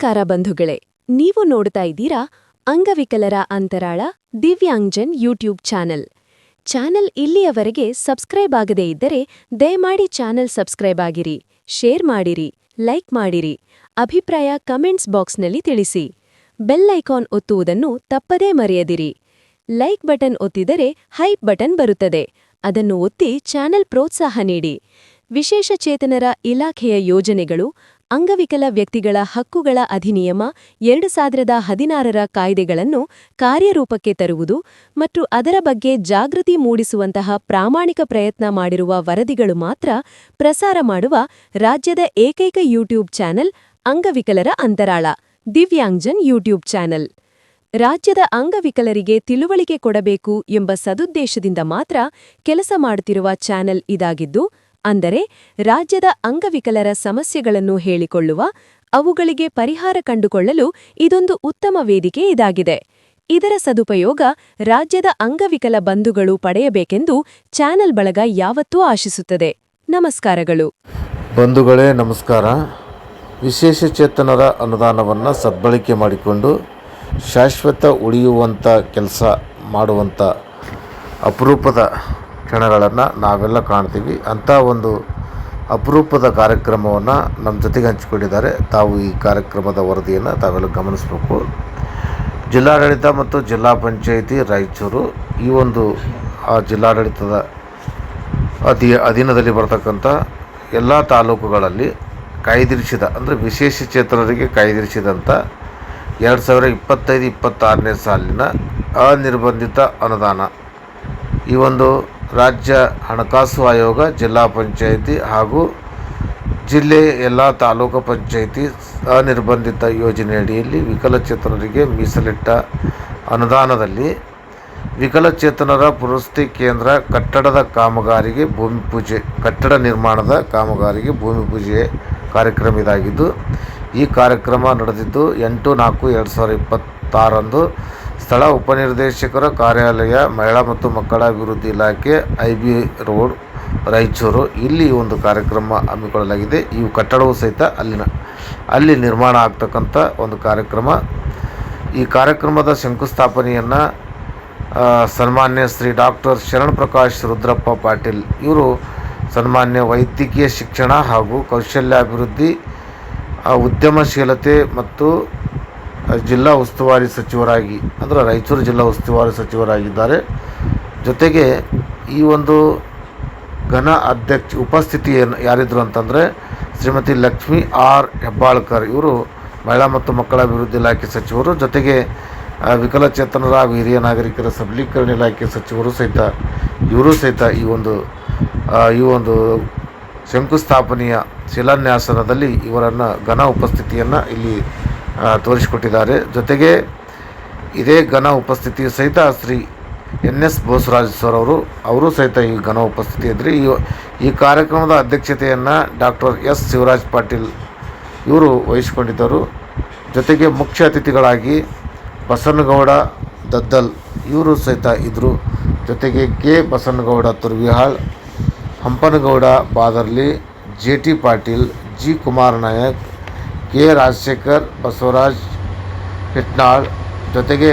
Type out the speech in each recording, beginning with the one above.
ನಮಸ್ಕಾರ ಬಂಧುಗಳೇ, ನೀವು ನೋಡ್ತಾ ಇದ್ದೀರಾ ಅಂಗವಿಕಲರ ಅಂತರಾಳ ದಿವ್ಯಾಂಗ್ಜನ್ ಯೂಟ್ಯೂಬ್ ಚಾನೆಲ್ ಇಲ್ಲಿಯವರೆಗೆ ಸಬ್ಸ್ಕ್ರೈಬ್ ಆಗದೇ ಇದ್ದರೆ ದಯಮಾಡಿ ಚಾನೆಲ್ ಸಬ್ಸ್ಕ್ರೈಬ್ ಆಗಿರಿ, ಶೇರ್ ಮಾಡಿರಿ, ಲೈಕ್ ಮಾಡಿರಿ, ಅಭಿಪ್ರಾಯ ಕಮೆಂಟ್ಸ್ ಬಾಕ್ಸ್ನಲ್ಲಿ ತಿಳಿಸಿ. ಬೆಲ್ ಐಕಾನ್ ಒತ್ತುವುದನ್ನು ತಪ್ಪದೇ ಮರೆಯದಿರಿ. ಲೈಕ್ ಬಟನ್ ಒತ್ತಿದರೆ ಹೈಪ್ ಬಟನ್ ಬರುತ್ತದೆ, ಅದನ್ನು ಒತ್ತಿ ಚಾನೆಲ್ ಪ್ರೋತ್ಸಾಹ ನೀಡಿ. ವಿಶೇಷ ಚೇತನರ ಇಲಾಖೆಯ ಯೋಜನೆಗಳು, ಅಂಗವಿಕಲ ವ್ಯಕ್ತಿಗಳ ಹಕ್ಕುಗಳ ಅಧಿನಿಯಮ 2016ರ ಕಾಯ್ದೆಗಳನ್ನು ಕಾರ್ಯರೂಪಕ್ಕೆ ತರುವುದು ಮತ್ತು ಅದರ ಬಗ್ಗೆ ಜಾಗೃತಿ ಮೂಡಿಸುವಂತಹ ಪ್ರಾಮಾಣಿಕ ಪ್ರಯತ್ನ ಮಾಡಿರುವ ವರದಿಗಳು ಮಾತ್ರ ಪ್ರಸಾರ ಮಾಡುವ ರಾಜ್ಯದ ಏಕೈಕ ಯೂಟ್ಯೂಬ್ ಚಾನೆಲ್ ಅಂಗವಿಕಲರ ಅಂತರಾಳ ದಿವ್ಯಾಂಗ್ಜನ್ ಯೂಟ್ಯೂಬ್ ಚಾನೆಲ್. ರಾಜ್ಯದ ಅಂಗವಿಕಲರಿಗೆ ತಿಳುವಳಿಕೆ ಕೊಡಬೇಕು ಎಂಬ ಸದುದ್ದೇಶದಿಂದ ಮಾತ್ರ ಕೆಲಸ ಮಾಡುತ್ತಿರುವ ಚಾನೆಲ್ ಇದಾಗಿದ್ದು, ಅಂದರೆ ರಾಜ್ಯದ ಅಂಗವಿಕಲರ ಸಮಸ್ಯೆಗಳನ್ನು ಹೇಳಿಕೊಳ್ಳುವ, ಅವುಗಳಿಗೆ ಪರಿಹಾರ ಕಂಡುಕೊಳ್ಳಲು ಇದೊಂದು ಉತ್ತಮ ವೇದಿಕೆ ಇದಾಗಿದೆ. ಇದರ ಸದುಪಯೋಗ ರಾಜ್ಯದ ಅಂಗವಿಕಲ ಬಂಧುಗಳು ಪಡೆಯಬೇಕೆಂದು ಚಾನೆಲ್ ಬಳಗ ಯಾವತ್ತೂ ಆಶಿಸುತ್ತದೆ. ನಮಸ್ಕಾರಗಳು ಬಂಧುಗಳೇ, ನಮಸ್ಕಾರ. ವಿಶೇಷ ಚೇತನರ ಅನುದಾನವನ್ನು ಸದ್ಬಳಕೆ ಮಾಡಿಕೊಂಡು ಶಾಶ್ವತ ಉಳಿಯುವಂಥ ಕೆಲಸ ಮಾಡುವಂಥ ಅಪರೂಪದ ಕ್ಷಣಗಳನ್ನು ನಾವೆಲ್ಲ ಕಾಣ್ತೀವಿ. ಅಂಥ ಒಂದು ಅಪರೂಪದ ಕಾರ್ಯಕ್ರಮವನ್ನು ನಮ್ಮ ಜೊತೆಗೆ ಹಂಚಿಕೊಂಡಿದ್ದಾರೆ. ತಾವು ಈ ಕಾರ್ಯಕ್ರಮದ ವರದಿಯನ್ನು ತಾವೆಲ್ಲ ಗಮನಿಸಬೇಕು. ಜಿಲ್ಲಾಡಳಿತ ಮತ್ತು ಜಿಲ್ಲಾ ಪಂಚಾಯಿತಿ ರಾಯಚೂರು ಈ ಒಂದು ಜಿಲ್ಲಾಡಳಿತದ ಅಧೀನದಲ್ಲಿ ಬರತಕ್ಕಂಥ ಎಲ್ಲ ತಾಲೂಕುಗಳಲ್ಲಿ ಕಾಯ್ದಿರಿಸಿದ, ಅಂದರೆ ವಿಶೇಷ ಚೇತನರಿಗೆ ಕಾಯ್ದಿರಿಸಿದಂಥ 2025-26ನೇ ಸಾಲಿನ ಅನಿರ್ಬಂಧಿತ ಅನುದಾನ, ಈ ಒಂದು ರಾಜ್ಯ ಹಣಕಾಸು ಆಯೋಗ, ಜಿಲ್ಲಾ ಪಂಚಾಯಿತಿ ಹಾಗೂ ಜಿಲ್ಲೆಯ ಎಲ್ಲ ತಾಲೂಕು ಪಂಚಾಯಿತಿ ಅನಿರ್ಬಂಧಿತ ಯೋಜನೆಯಡಿಯಲ್ಲಿ ವಿಕಲಚೇತನರಿಗೆ ಮೀಸಲಿಟ್ಟ ಅನುದಾನದಲ್ಲಿ ವಿಕಲಚೇತನರ ಪುನರ್ವಸತಿ ಕೇಂದ್ರ ಕಟ್ಟಡದ ಕಾಮಗಾರಿಗೆ ಭೂಮಿ ಪೂಜೆ, ಕಟ್ಟಡ ನಿರ್ಮಾಣದ ಕಾಮಗಾರಿಗೆ ಭೂಮಿ ಪೂಜೆ ಕಾರ್ಯಕ್ರಮ ಇದಾಗಿದ್ದು, ಈ ಕಾರ್ಯಕ್ರಮ ನಡೆದಿದ್ದು 8/4/2026ರಂದು ಸ್ಥಳ ಉಪನಿರ್ದೇಶಕರ ಕಾರ್ಯಾಲಯ, ಮಹಿಳಾ ಮತ್ತು ಮಕ್ಕಳ ಅಭಿವೃದ್ಧಿ ಇಲಾಖೆ, IB ರೋಡ್, ರಾಯಚೂರು ಇಲ್ಲಿ ಒಂದು ಕಾರ್ಯಕ್ರಮ ಹಮ್ಮಿಕೊಳ್ಳಲಾಗಿದೆ. ಈ ಕಟ್ಟಡವೂ ಸಹಿತ ಅಲ್ಲಿ ನಿರ್ಮಾಣ ಆಗ್ತಕ್ಕಂಥ ಒಂದು ಕಾರ್ಯಕ್ರಮ. ಈ ಕಾರ್ಯಕ್ರಮದ ಶಂಕುಸ್ಥಾಪನೆಯನ್ನು ಸನ್ಮಾನ್ಯ ಶ್ರೀ ಡಾಕ್ಟರ್ ಶರಣಪ್ರಕಾಶ್ ರುದ್ರಪ್ಪ ಪಾಟೀಲ್ ಇವರು ಸನ್ಮಾನ್ಯ ವೈದ್ಯಕೀಯ ಶಿಕ್ಷಣ ಹಾಗೂ ಕೌಶಲ್ಯಾಭಿವೃದ್ಧಿ, ಉದ್ಯಮಶೀಲತೆ ಮತ್ತು ಜಿಲ್ಲಾ ಉಸ್ತುವಾರಿ ಸಚಿವರಾಗಿ, ಅಂದರೆ ರಾಯಚೂರು ಜಿಲ್ಲಾ ಉಸ್ತುವಾರಿ ಸಚಿವರಾಗಿದ್ದಾರೆ. ಜೊತೆಗೆ ಈ ಒಂದು ಘನ ಉಪಸ್ಥಿತಿಯನ್ನು ಯಾರಿದ್ರು ಅಂತಂದರೆ ಶ್ರೀಮತಿ ಲಕ್ಷ್ಮೀ ಆರ್ ಹೆಬ್ಬಾಳ್ಕರ್, ಇವರು ಮಹಿಳಾ ಮತ್ತು ಮಕ್ಕಳ ಅಭಿವೃದ್ಧಿ ಇಲಾಖೆ ಸಚಿವರು, ಜೊತೆಗೆ ವಿಕಲಚೇತನರ ಹಾಗೂ ಹಿರಿಯ ನಾಗರಿಕರ ಸಬಲೀಕರಣ ಇಲಾಖೆ ಸಚಿವರು ಸಹಿತ ಇವರು ಸಹಿತ ಈ ಒಂದು ಶಂಕುಸ್ಥಾಪನೆಯ ಶಿಲಾನ್ಯಾಸನದಲ್ಲಿ ಇವರನ್ನು ಘನ ಉಪಸ್ಥಿತಿಯನ್ನು ಇಲ್ಲಿ ತೋರಿಸಿಕೊಟ್ಟಿದ್ದಾರೆ. ಜೊತೆಗೆ ಇದೇ ಘನ ಉಪಸ್ಥಿತಿಯು ಸಹಿತ ಶ್ರೀ NS ಬೋಸರಾಜ್ ಸರ್ ಅವರು ಸಹಿತ ಈ ಘನ ಉಪಸ್ಥಿತಿ ಇದ್ದರು. ಈ ಕಾರ್ಯಕ್ರಮದ ಅಧ್ಯಕ್ಷತೆಯನ್ನು ಡಾಕ್ಟರ್ S ಶಿವರಾಜ್ ಪಾಟೀಲ್ ಇವರು ವಹಿಸಿಕೊಂಡಿದ್ದರು. ಜೊತೆಗೆ ಮುಖ್ಯ ಅತಿಥಿಗಳಾಗಿ ಬಸನಗೌಡ ದದ್ದಲ್ ಇವರು ಸಹಿತ ಇದ್ದರು. ಜೊತೆಗೆ K Basanagouda Turvihal, Hampanagouda Badarli, JT Patil, G Kumar Nayak, K Rajashekar, Basavaraj Hitnal, ಜೊತೆಗೆ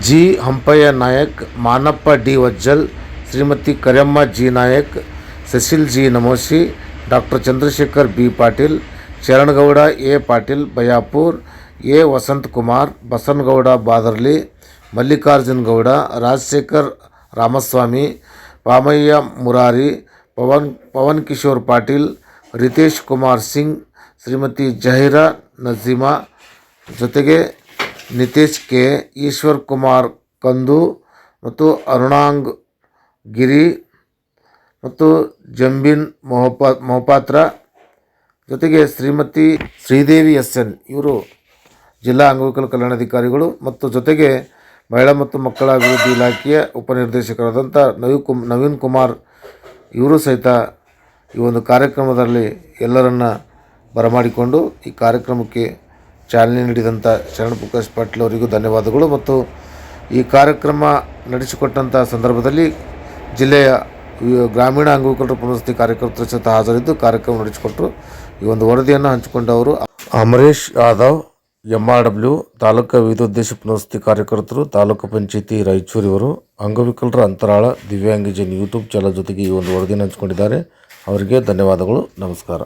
G Hampaiah Nayak, Manappa D Vajjal, Shrimati Karemma G Nayak, Cecil G Namoshi, doctor Chandrashekar B Patil, Sharanagouda A Patil Bayapur, A Vasanth Kumar, Basanagouda Badarli, Mallikarjun Gowda, Rajashekar Ramaswamy, Pamaiah Murari, Pavan Kishore Patil, Ritesh Kumar Singh, Shrimati Zaheera Najeema, ಜೊತೆಗೆ ನಿತೇಶ್ ಕೆ, ಈಶ್ವರ್ ಕುಮಾರ್ ಕಂದು ಮತ್ತು ಅರುಣಾಂಗ್ ಗಿರಿ ಮತ್ತು ಜಂಬಿನ್ ಮೊಹಪಾತ್ರ, ಜೊತೆಗೆ ಶ್ರೀಮತಿ ಶ್ರೀದೇವಿ SN ಇವರು ಜಿಲ್ಲಾ ಅಂಗವಿಕಲ ಕಲ್ಯಾಣಾಧಿಕಾರಿಗಳು, ಮತ್ತು ಜೊತೆಗೆ ಮಹಿಳಾ ಮತ್ತು ಮಕ್ಕಳ ಅಭಿವೃದ್ಧಿ ಇಲಾಖೆಯ ಉಪನಿರ್ದೇಶಕರಾದಂಥ ನವೀನ್ ಕುಮಾರ್ ಇವರು ಸಹಿತ ಈ ಒಂದು ಕಾರ್ಯಕ್ರಮದಲ್ಲಿ ಎಲ್ಲರನ್ನ ಬರಮಾಡಿಕೊಂಡು ಈ ಕಾರ್ಯಕ್ರಮಕ್ಕೆ ಚಾಲನೆ ನೀಡಿದಂಥ ಶರಣಪ್ರಕಾಶ್ ಪಾಟೀಲ್ ಅವರಿಗೂ ಧನ್ಯವಾದಗಳು. ಮತ್ತು ಈ ಕಾರ್ಯಕ್ರಮ ನಡೆಸಿಕೊಟ್ಟಂಥ ಸಂದರ್ಭದಲ್ಲಿ ಜಿಲ್ಲೆಯ ಗ್ರಾಮೀಣ ಅಂಗವಿಕಲರ ಪುನರ್ವಸತಿ ಕಾರ್ಯಕರ್ತರು ಸಹಿತ ಹಾಜರಿದ್ದು ಕಾರ್ಯಕ್ರಮ ನಡೆಸಿಕೊಟ್ಟರು. ಈ ಒಂದು ವರದಿಯನ್ನು ಹಂಚಿಕೊಂಡವರು ಅಮರೇಶ್ ಯಾದವ್, MRW ತಾಲೂಕು ವಿವಿಧೋದ್ದೇಶ ಪುನರ್ವಸತಿ ಕಾರ್ಯಕರ್ತರು, ತಾಲೂಕು ಪಂಚಾಯತಿ ರಾಯಚೂರಿವರು ಅಂಗವಿಕಲರ ಅಂತರಾಳ ದಿವ್ಯಾಂಗಜನ್ ಯೂಟ್ಯೂಬ್ ಚಾನಲ್ ಜೊತೆಗೆ ಈ ಒಂದು ವರದಿಯನ್ನು ಹಂಚಿಕೊಂಡಿದ್ದಾರೆ. ಅವರಿಗೆ ಧನ್ಯವಾದಗಳು. ನಮಸ್ಕಾರ.